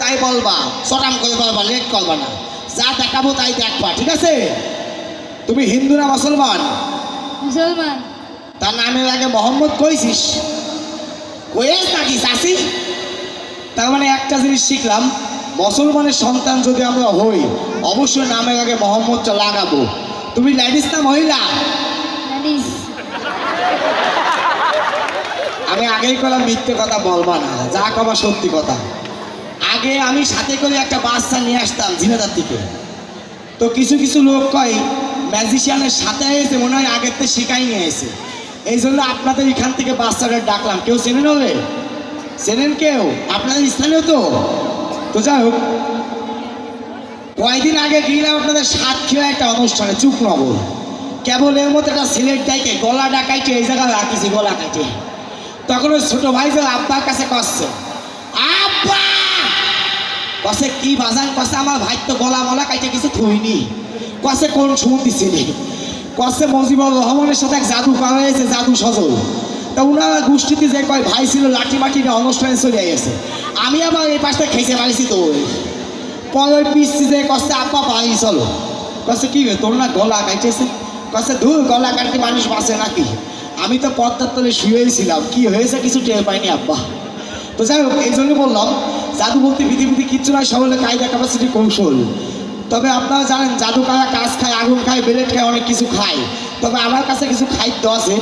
তাই বলবা, চটাম করে বলবা, লেট করবা না। যা দেখাবো তাই দেখবা, ঠিক আছে? তুমি হিন্দু না মুসলমান? মুসলমান। তার নামের আগে মোহাম্মদ কইছিস? কয়েস নাকি চাষি? তার মানে একটা জিনিস শিখলাম, মুসলমানের সন্তান যদি আমরা হই অবশ্যই নামের আগে মোহাম্মদটা লাগাবো। তুমি লেডিস না মহিলা? লেডিস। আমি আগেই করলাম মিথ্যে কথা বলবা না, যা কবা সত্যি কথা। আগে আমি সাথে করে একটা বাচ্চা নিয়ে আসতাম ঝিনাদার থেকে। তো কিছু কিছু লোক কয় ম্যাজিশিয়ানের সাথে এসে মনে হয় আগের থেকে শিখাই নিয়ে এসে, এই জন্য আপনাদের এখান থেকে বাচ্চাটা ডাকলাম। কেউ চেনেন হবে? চেনেন কেউ? আপনাদের স্থানীয় তো? তো যাই হোক, কয়েকদিন আগে গিয়েলাম আপনাদের সাতক্ষীরা একটা অনুষ্ঠানে, চুকনগর। কেবল এর মধ্যে একটা সিলেট ডাইকে গলা ডাকাইতে এই জায়গায় রাখিছি, গলা কাটে। তখন ওই ছোট ভাই যে আব্বার কাছে কষছে, আব্বা কষে কি বাজান? কষে আমার ভাই তো গলা মলা কাইটে কিছু থইনি। কষে কোন সময় দিছিলি? কষে মজিবুর রহমানের সাথে এক জাদু করা হয়েছে, জাদু সজল। তা ওনারা গোষ্ঠীতে যে কয় ভাই ছিল লাঠি মাটি অনুষ্ঠানে চলে গেছে। আমি আবার এই পাশটা খেতে পারিছি। তো পরে পিসছি যে কষে আব্বা বাড়ি চলো। কষে কি তোর না গলা কাইটেছে? কষে ধুর, গলা কাটতে মানুষ বাঁচে নাকি? আমি তো পদ্মার তলে শুয়েই ছিলাম, কি হয়েছে কিছু টের পাইনি আব্বা। তো যাই হোক, এই জন্য বললাম জাদু বলতে পৃথিবীতে কিচ্ছু নয়, সব হলো কায়দা ক্যাপাসিটি কৌশল। তবে আপনারা জানেন জাদু কারা কাজ খায়, আগুন খায়, ব্লেড খায়, অনেক কিছু খায়। তবে আমার কাছে কিছু খাদ্য আছে,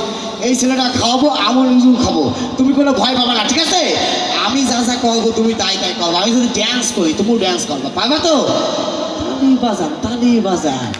এই ছেলেটা খাওয়াবো, আমল নিজেও খাবো। তুমি কোনো ভয় পাবা না, ঠিক আছে? আমি যা যা করবো তুমি তাই তাই করবো। আমি যদি ড্যান্স করি তুমিও ড্যান্স করবো, পারবা তো? তালি বাজান, তালি বাজান।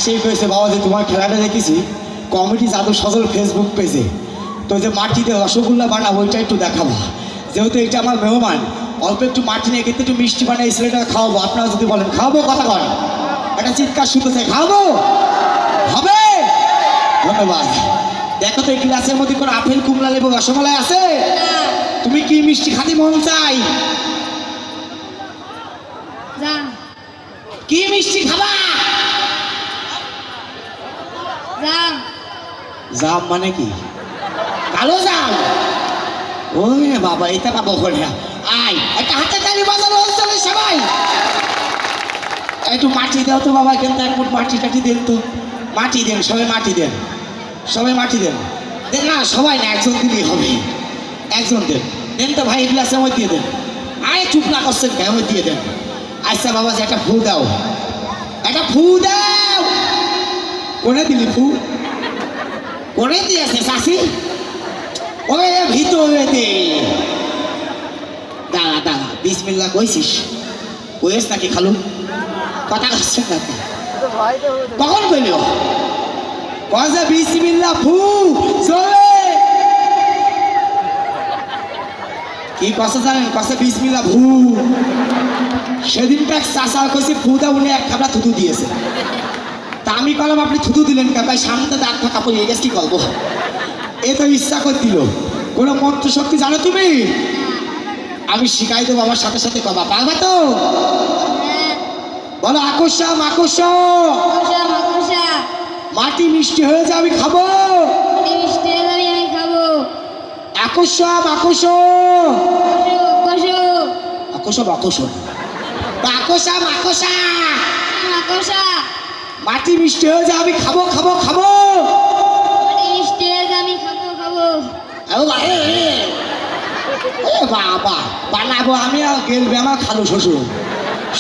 আইসেই কয়েছে বাবা যে তোমার খেলাটা দেখেছি কমিটি জাদু সজল ফেসবুক পেজে, তো যে মাটিতে রসগোল্লা বানাবো ওইটা একটু দেখাবো, যেহেতু এটা আমার মেহমান অল্প একটু মাটি নিয়ে কিন্তু একটু মিষ্টি বানাই ছেলেটা খাওয়াবো। আপনারা যদি বলেন খাওয়াবো, কথা কন, একটা চিৎকার শুনতে চাই, খাওয়াবো হবে। ধন্যবাদ। দেখো তো এই গ্লাসের মধ্যে কোনো আপেল, কুমড়া, লেবু, রসমালাই আছে? তুমি কি মিষ্টি খাতে মন চাই? জাম কি মিষ্টি খাবা? জাম জাম মানে কি? কালো জাম? ওই রে বাবা, এটা পাবো করে আয়, একটা হাতে তালি বাজানো অঞ্চলে সবাই একটু মাটি দাও তো বাবা, কিন্তু এক ফুট মাটি টাটি দেন তো, মাটি দেন, সবাই মাটি দেন, সবাই মাটি দেন। দেন না, সবাই না, একজন দিলেই হবে, একজন দেন, দেন তো ভাই, গ্লাসের মধ্যে দিয়ে দেন। আয় চুপ না করছেন কেন, দিয়ে দেন। আচ্ছা বাবা, যে একটা ফু দাও, একটা ফু দাও। কোনে দিলি ফু? কোনে দিয়েছে চাষি? ওরে ভিতরে দে। দাঁড়া দাঁড়া, বিসমিল্লাহ কইছিস? কইস নাকি খালু? কথা কাটছেন নাকি? কখন কইল? কয়ে বিসমিল্লাহ ফু চলে। কি কথা জানেন? কষে বিসমিল্লাহ ফু। সেদিনটা চাষা কইছে ফু দা, উনি এক খাবড়া থুতু দিয়েছে। তা আমি কলাম আপনি থুতু দিলেন কে? ভাই সামনে দাঁত ফাঁকা পড়ে গেছে, কি করবো? এ তো ইচ্ছা করে দিল। কোনো মন্ত্র শক্তি জানো তুমি? আমি শিখাই দেবো, আমার সাথে সাথে কবা, পারবা তো? হ্যাঁ। বলো আকর্ষা মাকড়সা, মাকড়সা মাকড়সা মাটি মিষ্টি হয়ে যাবে খাবো। মাটি মিষ্টি হয়ে যাবে, আমি খাবো। আকর্ষা মাকড়সা, কষু আকর্ষা মাকড়সা, আকর্ষা মাকড়সা, মাকড়সা মাটি মিষ্টি হয়ে যাবে খাবো খাবো খাবো। মাটি মিষ্টি হয়ে যাবে, আমি খাবো খাবো। বাবা বানাবো আমি, আর গেলবে আমার খালু শ্বশুর,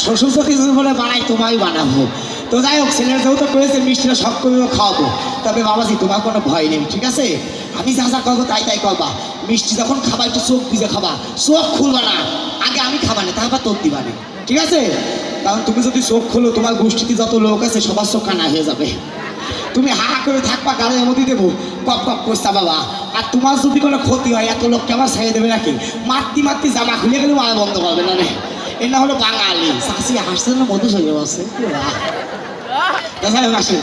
শ্বশুর যদি বলে বানাই তোমায় বানাবো। তো যাই হোক, ছেলের যেহেতু করেছে মিষ্টিটা সব করে খাওয়াবো, তবে বাবাজি তোমার কোনো ভয় নেই, ঠিক আছে? আমি যা যা করবো তাই তাই করবা। মিষ্টি যখন খাবা একটু চোখ ভিজে খাবা, চোখ খুলবা না, আগে আমি খাবা না, তারপর তোর দিবা না, ঠিক আছে? কারণ তুমি যদি চোখ খোলো, তোমার গোষ্ঠীতে যত লোক আছে সবার চোখ কানা হয়ে যাবে। তুমি হা করে থাকবা, গালের মধ্যে দেবো কপ কপ করছা বাবা। আর তোমার যদি কোনো ক্ষতি হয়, এত লোককে আমার ছেড়ে দেবে নাকি? মারতি মারতি জামা খুলে গেলে মারা বন্ধ করবে না রে। এ না হলো বাঙালি। চাষি হাসছেন না, মধু সঙ্গে বসে আসেন।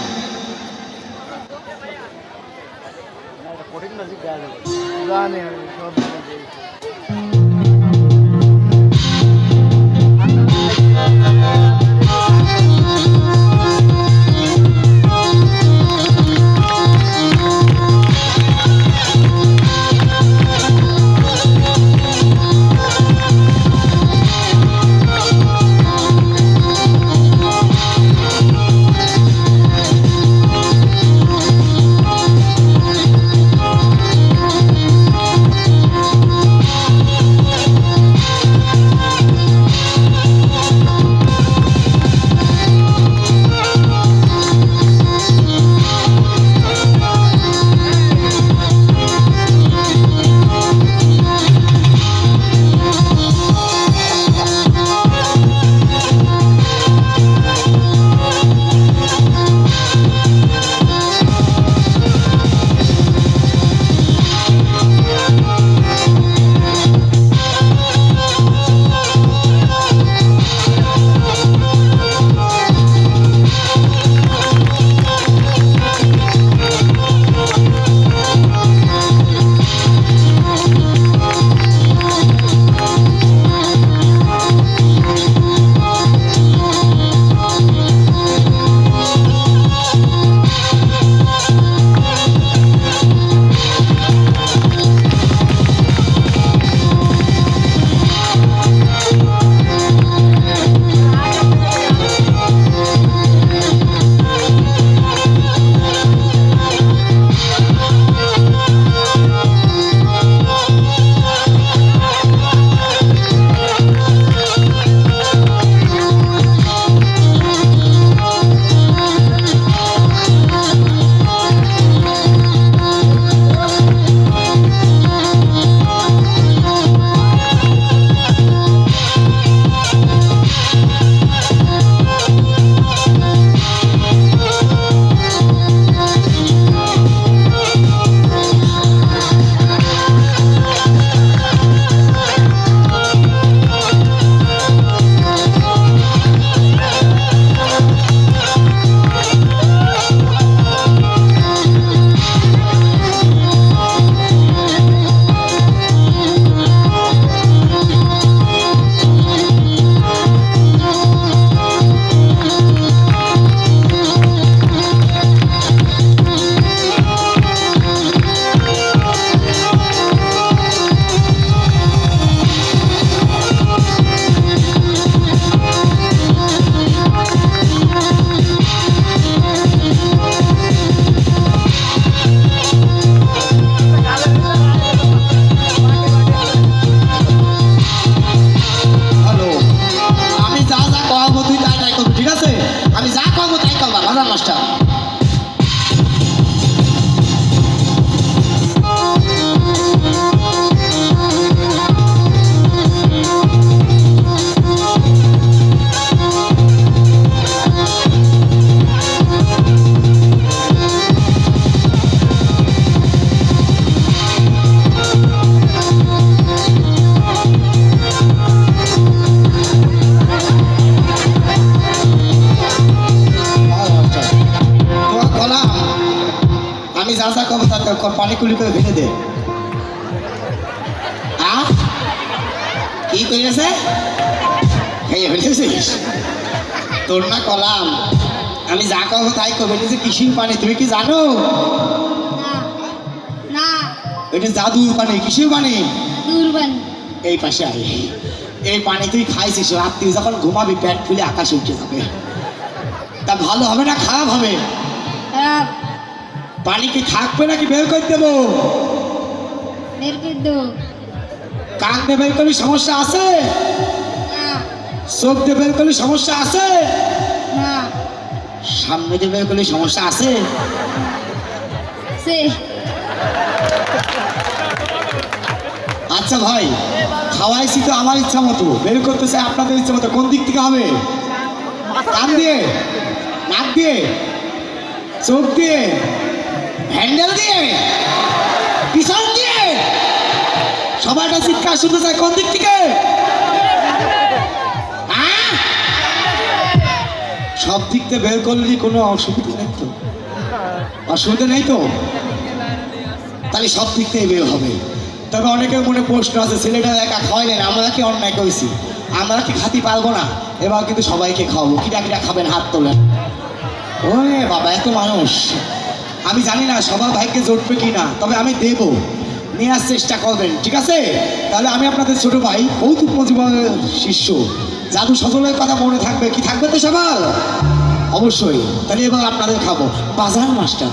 কর, পানি কুলি করে ভেঙে দে। আ কি করেছে? খেয়ে ফেলেছিস? তোর না কলাম, আমি যা করবো তাই করবো। এটা যে কিসির পানি তুমি কি জানো? না না এটা জাদুর পানি। কিসির পানি? দুর্বানি। এই পাশে আয়। এই পানি তুই খাইছিস, রাত্রি যখন ঘুমাবি পেট ফুলে আকাশে উঠে যাবে। তা ভালো হবে না খারাপ হবে? খারাপ। পানি কি থাকবে নাকি বের করে দেবো? বের করে দেবো। কান দিয়ে বের করলে সমস্যা আছে? না চোখ দিয়ে বের করলে সমস্যা আছে? না সামনে দিয়ে বের করলে সমস্যা আছে? সে আচ্ছা ভাই, খাওয়াইছি তো আমার ইচ্ছা মতো, বের করতে চাই আপনাদের ইচ্ছা মতো। কোন দিক থেকে হবে? কান দিয়ে, নাক দিয়ে, চোখ দিয়ে, হ্যান্ডেল দিয়ে, পিছন দিয়ে? সবাইটা চিৎকার শুনতে চায় কোন দিক থেকে? আহ? সব দিক থেকে বের করলে কোনো অসুবিধা নেই তো? অসুবিধা নেই তো? তাহলে সব দিক থেকে বের হবে। তবে অনেকের মনে প্রশ্ন আছে, ছেলেটা একা খাওয়াইলেন, আমরা কি অন্যায় করেছি? আমরা কি খাতি পারবো না? এবার কিন্তু সবাইকে খাওয়াবো। কিরা কিরা খাবেন হাত তোলেন। ওরে বাবা, এত মানুষ! আমি জানি না সবার ভাইকে জুটবে কি না, তবে আমি দেবো, নেওয়ার চেষ্টা করবেন, ঠিক আছে? তাহলে আমি আপনাদের ছোট ভাই কৌতুক মজুমদারের শিষ্য জাদু সজলের কথা মনে থাকবে কি? থাকবে তো সবার? অবশ্যই। তাহলে এবার আপনাদের খাবো। বাজার মাস্টার।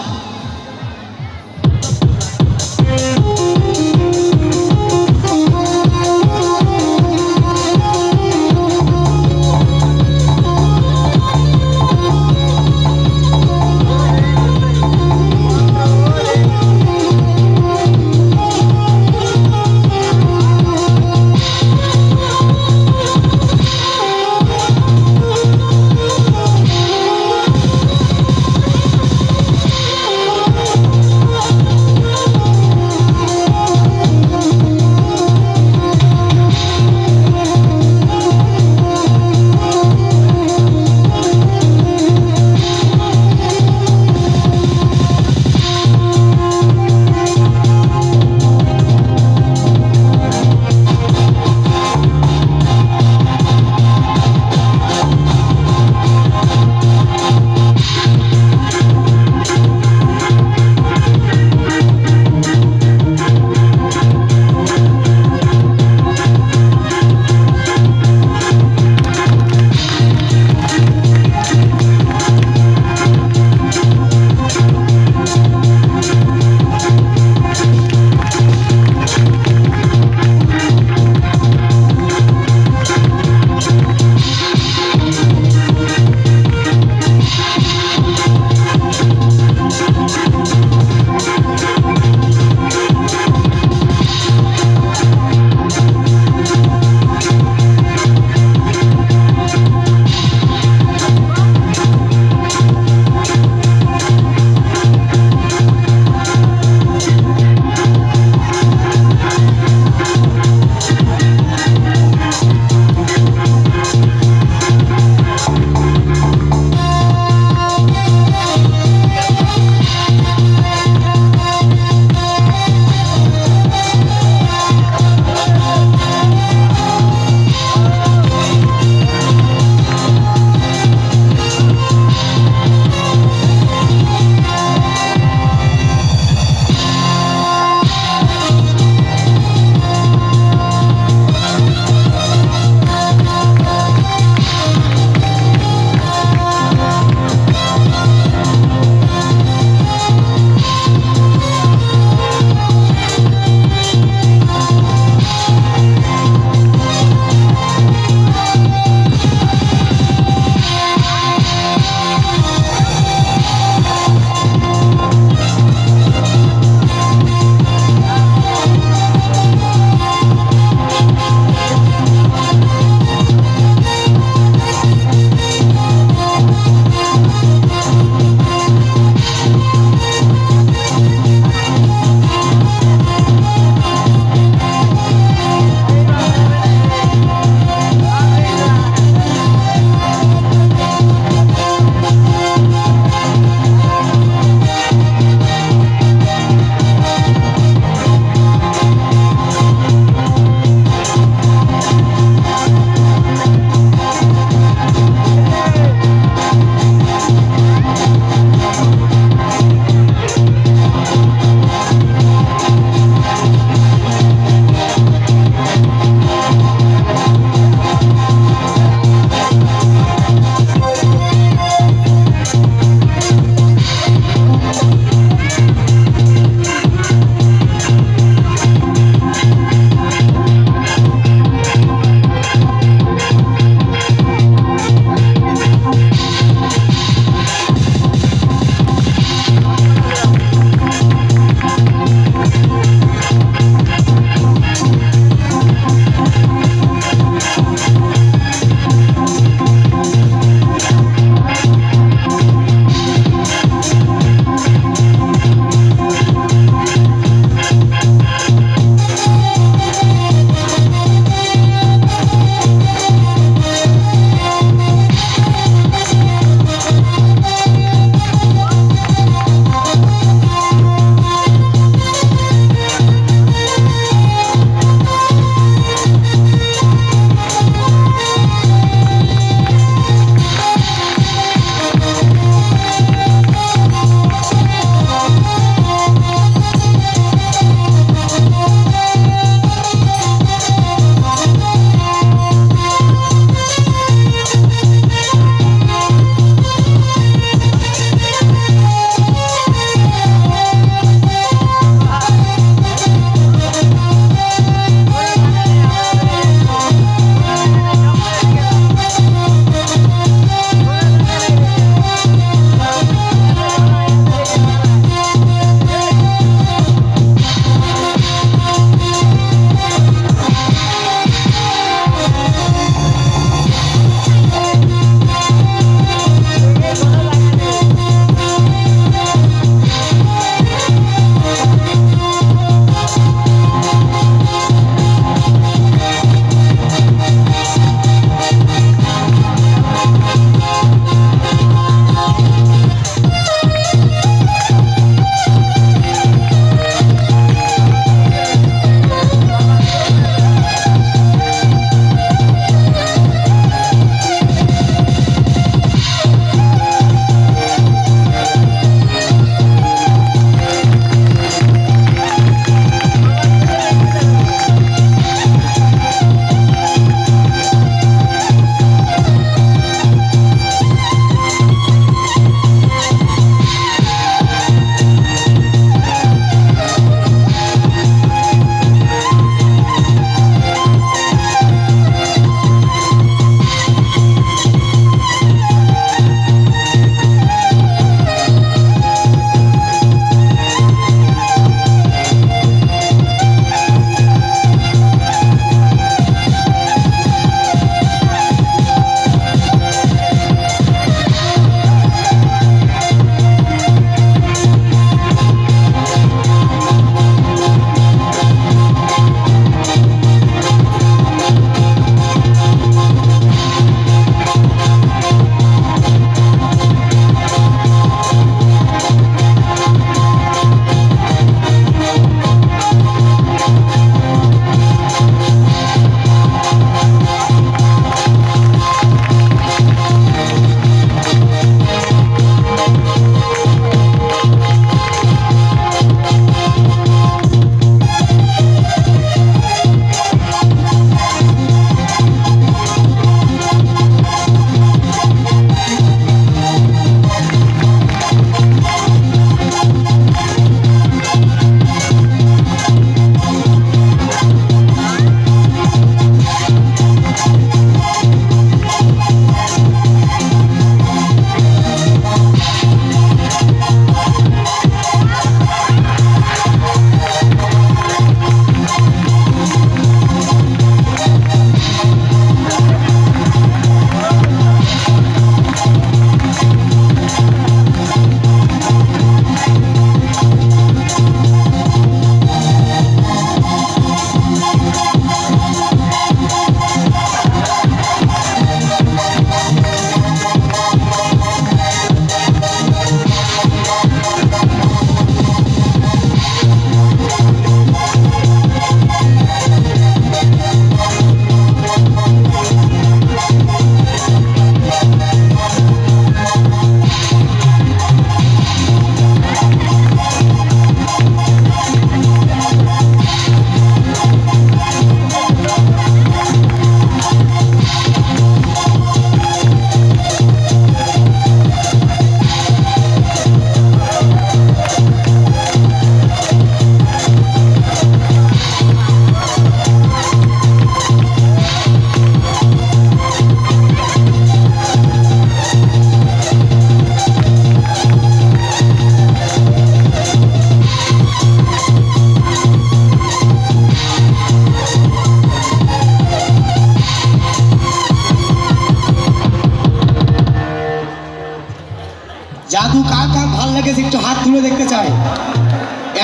তুলে দেখতে চাই।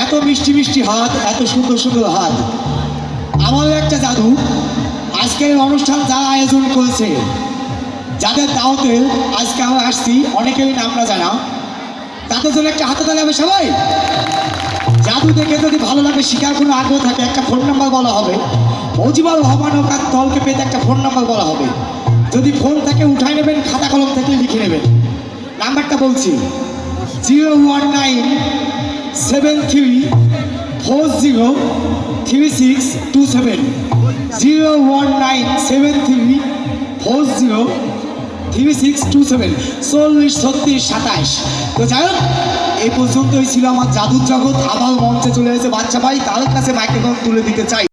এত মিষ্টি মিষ্টি হাত, এত সুন্দর সুন্দর হাত। আমারও একটা জাদু আজকের এই অনুষ্ঠান যারা আয়োজন করেছে, যাদের দাওয়াতে আজকে আমরা আসছি, অনেকেরই নামটা জানা, তাদের জন্য একটা হাতে তালে হবে সবাই। জাদু দেখে যদি ভালো লাগে, শিকার কোনো আগ্রহ থাকে, একটা ফোন নাম্বার বলা হবে। মজিবুর রহমান ও তার দলকে পেতে একটা ফোন নাম্বার বলা হবে। যদি ফোন থাকে উঠাই নেবেন, খাতা কলম থেকে লিখে নেবেন। নাম্বারটা বলছি 01973403627, 01973403627, 403627। তো যাই হোক, এই পর্যন্তই ছিল আমার জাদুর জগৎ। আবার মঞ্চে চলে এসেছে বাচ্চা ভাই, তার কাছে মাইক্রোফোন তুলে দিতে চাই।